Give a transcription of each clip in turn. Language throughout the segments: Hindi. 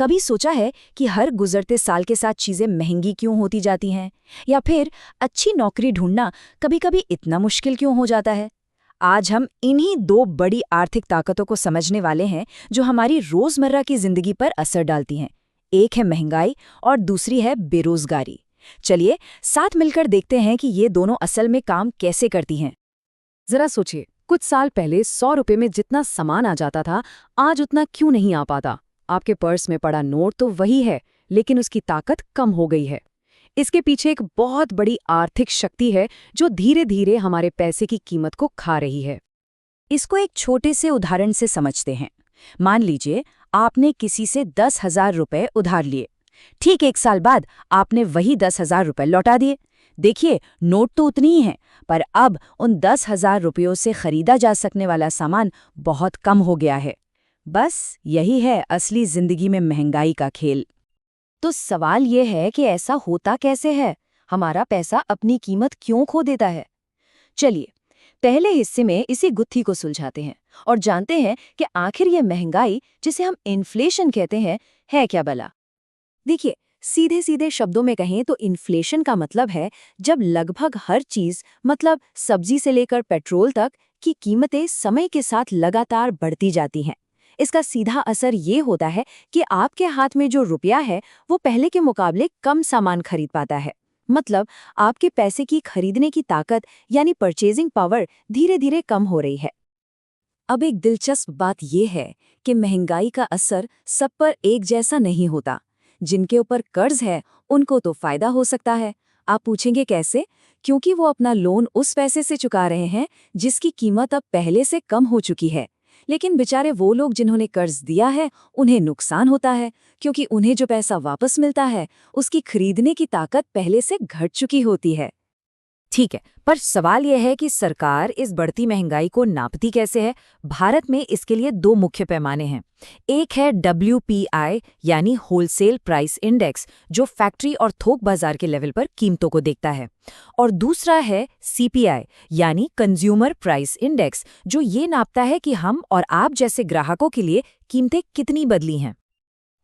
कभी सोचा है कि हर गुजरते साल के साथ चीजें महंगी क्यों होती जाती हैं? या फिर अच्छी नौकरी ढूंढना कभी-कभी इतना मुश्किल क्यों हो जाता है? आज हम इन्हीं दो बड़ी आर्थिक ताकतों को समझने वाले हैं जो हमारी रोजमर्रा की जिंदगी पर असर डालती हैं। एक है महंगाई और दूसरी है बेरोजगारी। चलिए साथ मिलकर देखते हैं कि ये दोनों असल में काम कैसे करती हैं। जरा सोचिए, कुछ साल पहले 100 रुपए में जितना सामान आ जाता था, आज उतना क्यों नहीं आ पाता? आपके पर्स में पड़ा नोट तो वही है, लेकिन उसकी ताकत कम हो गई है। इसके पीछे एक बहुत बड़ी आर्थिक शक्ति है जो धीरे धीरे हमारे पैसे की कीमत को खा रही है। इसको एक छोटे से उदाहरण से समझते हैं। मान लीजिए आपने किसी से 10,000 रुपए उधार लिए। ठीक 1 साल बाद आपने वही 10,000 रुपए लौटा दिए। देखिए, नोट तो उतनी ही है, पर अब उन 10,000 रुपयों से खरीदा जा सकने वाला सामान बहुत कम हो गया है। बस यही है असली जिंदगी में महंगाई का खेल। तो सवाल ये है कि ऐसा होता कैसे है? हमारा पैसा अपनी कीमत क्यों खो देता है? चलिए पहले हिस्से में इसी गुत्थी को सुलझाते हैं और जानते हैं कि आखिर ये महंगाई, जिसे हम इन्फ्लेशन कहते हैं, है क्या भला। देखिए, सीधे सीधे शब्दों में कहें तो इन्फ्लेशन का मतलब है जब लगभग हर चीज, मतलब सब्जी से लेकर पेट्रोल तक की कीमतें समय के साथ लगातार बढ़ती जाती हैं। इसका सीधा असर ये होता है कि आपके हाथ में जो रुपया है वो पहले के मुकाबले कम सामान खरीद पाता है। मतलब आपके पैसे की खरीदने की ताकत यानी परचेजिंग पावर धीरे धीरे कम हो रही है। अब एक दिलचस्प बात यह है कि महंगाई का असर सब पर एक जैसा नहीं होता। जिनके ऊपर कर्ज है उनको तो फायदा हो सकता है। आप पूछेंगे कैसे? क्योंकि वो अपना लोन उस पैसे से चुका रहे हैं जिसकी कीमत अब पहले से कम हो चुकी है। लेकिन बेचारे वो लोग जिन्होंने कर्ज दिया है, उन्हें नुकसान होता है, क्योंकि उन्हें जो पैसा वापस मिलता है उसकी खरीदने की ताकत पहले से घट चुकी होती है। ठीक है, पर सवाल यह है कि सरकार इस बढ़ती महंगाई को नापती कैसे है? भारत में इसके लिए दो मुख्य पैमाने हैं। एक है WPI यानी होलसेल प्राइस इंडेक्स, जो फैक्ट्री और थोक बाजार के लेवल पर कीमतों को देखता है, और दूसरा है CPI यानी कंज्यूमर प्राइस इंडेक्स, जो ये नापता है कि हम और आप जैसे ग्राहकों के लिए कीमतें कितनी बदली हैं।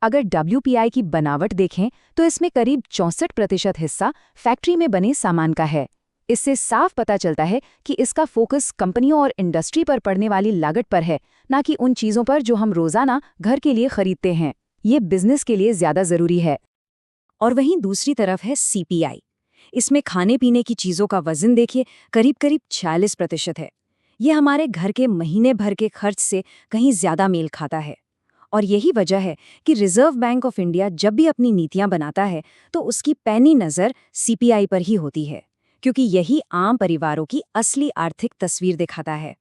अगर WPI की बनावट देखें तो इसमें करीब 64% हिस्सा फैक्ट्री में बने सामान का है। इससे साफ पता चलता है कि इसका फोकस कंपनियों और इंडस्ट्री पर पड़ने वाली लागत पर है, ना कि उन चीज़ों पर जो हम रोज़ाना घर के लिए खरीदते हैं। ये बिजनेस के लिए ज़्यादा ज़रूरी है। और वहीं दूसरी तरफ है CPI। इसमें खाने पीने की चीज़ों का वजन देखिए, करीब करीब 46% है। ये हमारे घर के महीने भर के खर्च से कहीं ज़्यादा मेल खाता है। और यही वजह है कि रिजर्व बैंक ऑफ इंडिया जब भी अपनी नीतियां बनाता है तो उसकी पैनी नज़र CPI पर ही होती है, क्योंकि यही आम परिवारों की असली आर्थिक तस्वीर दिखाता है।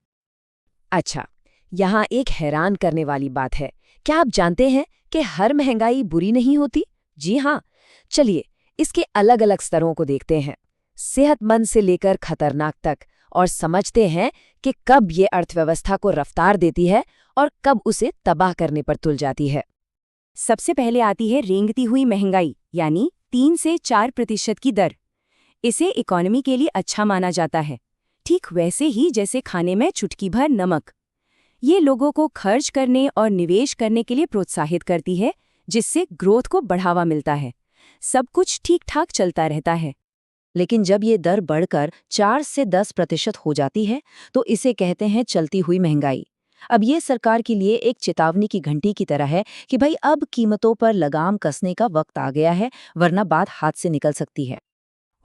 अच्छा, यहाँ एक हैरान करने वाली बात है। क्या आप जानते हैं कि हर महंगाई बुरी नहीं होती? जी हाँ। चलिए इसके अलग अलग स्तरों को देखते हैं, सेहतमंद से लेकर खतरनाक तक, और समझते हैं कि कब ये अर्थव्यवस्था को रफ्तार देती है और कब उसे तबाह करने पर तुल जाती है। सबसे पहले आती है रेंगती हुई महंगाई, यानी 3 से 4% की दर। इसे इकोनॉमी के लिए अच्छा माना जाता है, ठीक वैसे ही जैसे खाने में चुटकी भर नमक। ये लोगों को खर्च करने और निवेश करने के लिए प्रोत्साहित करती है, जिससे ग्रोथ को बढ़ावा मिलता है। सब कुछ ठीक ठाक चलता रहता है। लेकिन जब ये दर बढ़कर 4 से 10% हो जाती है तो इसे कहते हैं चलती हुई महंगाई। अब ये सरकार के लिए एक चेतावनी की घंटी की तरह है कि भाई अब कीमतों पर लगाम कसने का वक्त आ गया है, वरना बात हाथ से निकल सकती है।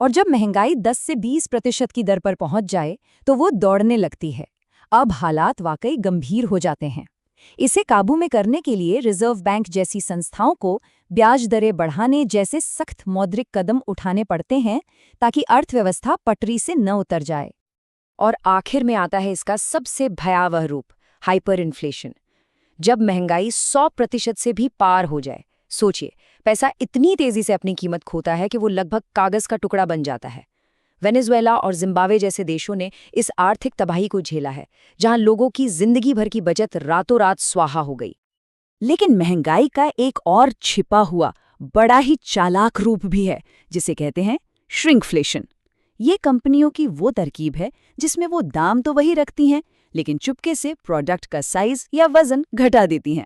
और जब महंगाई 10 से 20% की दर पर पहुंच जाए तो वो दौड़ने लगती है। अब हालात वाकई गंभीर हो जाते हैं। इसे काबू में करने के लिए रिजर्व बैंक जैसी संस्थाओं को ब्याज दरें बढ़ाने जैसे सख्त मौद्रिक कदम उठाने पड़ते हैं, ताकि अर्थव्यवस्था पटरी से न उतर जाए। और आखिर में आता है इसका सबसे भयावह रूप, हाइपर इन्फ्लेशन। जब महंगाई 100% से भी पार हो जाए, सोचिए, पैसा इतनी तेजी से अपनी कीमत खोता है कि वो लगभग कागज का टुकड़ा बन जाता है। वेनेजुएला और जिम्बाब्वे जैसे देशों ने इस आर्थिक तबाही को झेला है, जहां लोगों की जिंदगी भर की बचत रातों रात स्वाहा हो गई। लेकिन महंगाई का एक और छिपा हुआ बड़ा ही चालाक रूप भी है, जिसे कहते हैं श्रिंकफ्लेशन। ये कंपनियों की वो तरकीब है जिसमें वो दाम तो वही रखती हैं, लेकिन चुपके से प्रोडक्ट का साइज या वजन घटा देती हैं।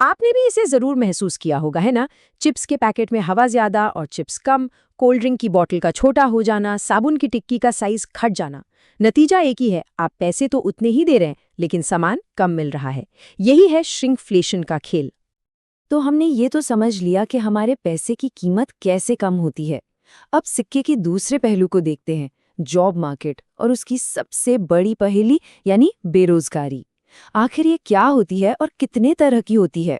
आपने भी इसे जरूर महसूस किया होगा, है ना? चिप्स के पैकेट में हवा ज्यादा और चिप्स कम, कोल्ड ड्रिंक की बोतल का छोटा हो जाना, साबुन की टिक्की का साइज घट जाना। नतीजा एक ही है, आप पैसे तो उतने ही दे रहे हैं लेकिन सामान कम मिल रहा है। यही है श्रिंकफ्लेशन का खेल। तो हमने ये तो समझ लिया कि हमारे पैसे की कीमत कैसे कम होती है। अब सिक्के के दूसरे पहलू को देखते हैं, जॉब मार्केट और उसकी सबसे बड़ी पहेली यानी बेरोजगारी। आखिर ये क्या होती है और कितने तरह की होती है?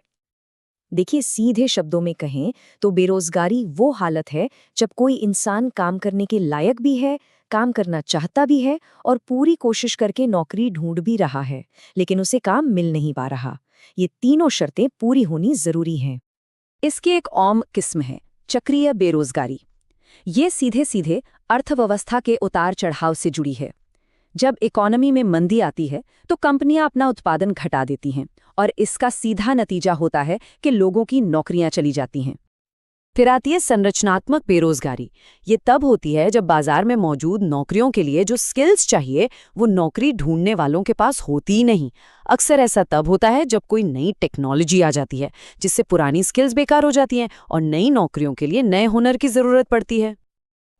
देखिए, सीधे शब्दों में कहें तो बेरोजगारी वो हालत है जब कोई इंसान काम करने के लायक भी है, काम करना चाहता भी है और पूरी कोशिश करके नौकरी ढूंढ भी रहा है, लेकिन उसे काम मिल नहीं पा रहा। ये तीनों शर्तें पूरी होनी जरूरी हैं। इसकी एक आम किस्म है चक्रीय बेरोजगारी। ये सीधे सीधे अर्थव्यवस्था के उतार चढ़ाव से जुड़ी है। जब इकोनॉमी में मंदी आती है तो कंपनियां अपना उत्पादन घटा देती हैं और इसका सीधा नतीजा होता है कि लोगों की नौकरियां चली जाती हैं। फिर आती है संरचनात्मक बेरोजगारी। ये तब होती है जब बाजार में मौजूद नौकरियों के लिए जो स्किल्स चाहिए वो नौकरी ढूंढने वालों के पास होती ही नहीं। अक्सर ऐसा तब होता है जब कोई नई टेक्नोलॉजी आ जाती है जिससे पुरानी स्किल्स बेकार हो जाती हैं और नई नौकरियों के लिए नए हुनर की जरूरत पड़ती है।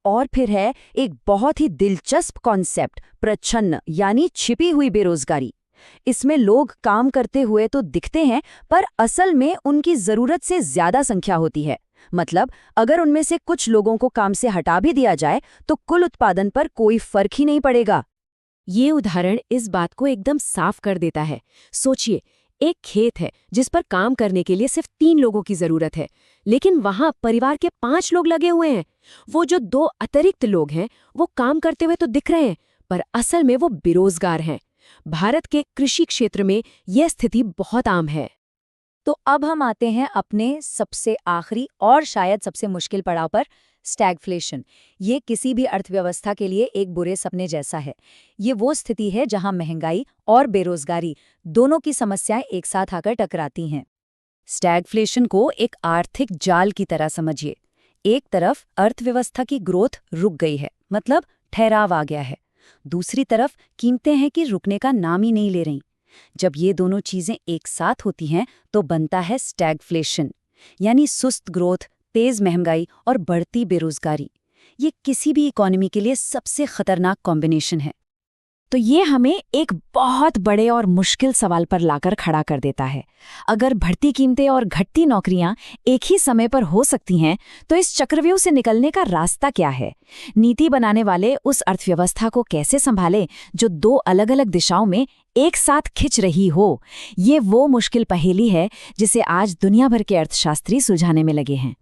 और फिर है एक बहुत ही दिलचस्प कॉन्सेप्ट, प्रच्छन्न यानी छिपी हुई बेरोजगारी। इसमें लोग काम करते हुए तो दिखते हैं पर असल में उनकी जरूरत से ज्यादा संख्या होती है। मतलब अगर उनमें से कुछ लोगों को काम से हटा भी दिया जाए तो कुल उत्पादन पर कोई फर्क ही नहीं पड़ेगा। ये उदाहरण इस बात को एकदम साफ कर देता है। सोचिए, एक खेत है जिस पर काम करने के लिए सिर्फ 3 लोगों की जरूरत है, लेकिन वहां परिवार के 5 लोग लगे हुए हैं। वो जो 2 अतिरिक्त लोग हैं वो काम करते हुए तो दिख रहे हैं पर असल में वो बेरोजगार हैं। भारत के कृषि क्षेत्र में यह स्थिति बहुत आम है। तो अब हम आते हैं अपने सबसे आखिरी और शायद सबसे मुश्किल पड़ाव पर, स्टैगफ्लेशन। ये किसी भी अर्थव्यवस्था के लिए एक बुरे सपने जैसा है। ये वो स्थिति है जहां महंगाई और बेरोजगारी दोनों की समस्याएं एक साथ आकर टकराती हैं। स्टैगफ्लेशन को एक आर्थिक जाल की तरह समझिए। एक तरफ अर्थव्यवस्था की ग्रोथ रुक गई है, मतलब ठहराव आ गया है। दूसरी तरफ कीमतें हैं कि रुकने का नाम ही नहीं ले रही। जब ये दोनों चीजें एक साथ होती हैं तो बनता है स्टैगफ्लेशन, यानी सुस्त ग्रोथ, तेज महंगाई और बढ़ती बेरोजगारी। ये किसी भी इकोनॉमी के लिए सबसे खतरनाक कॉम्बिनेशन है। तो ये हमें एक बहुत बड़े और मुश्किल सवाल पर लाकर खड़ा कर देता है। अगर बढ़ती कीमतें और घटती नौकरियां एक ही समय पर हो सकती हैं, तो इस चक्रव्यूह से निकलने का रास्ता क्या है? नीति बनाने वाले उस अर्थव्यवस्था को कैसे संभालें जो 2 अलग-अलग दिशाओं में एक साथ खिंच रही हो? ये वो मुश्किल पहेली है जिसे आज दुनिया भर के अर्थशास्त्री सुलझाने में लगे हैं।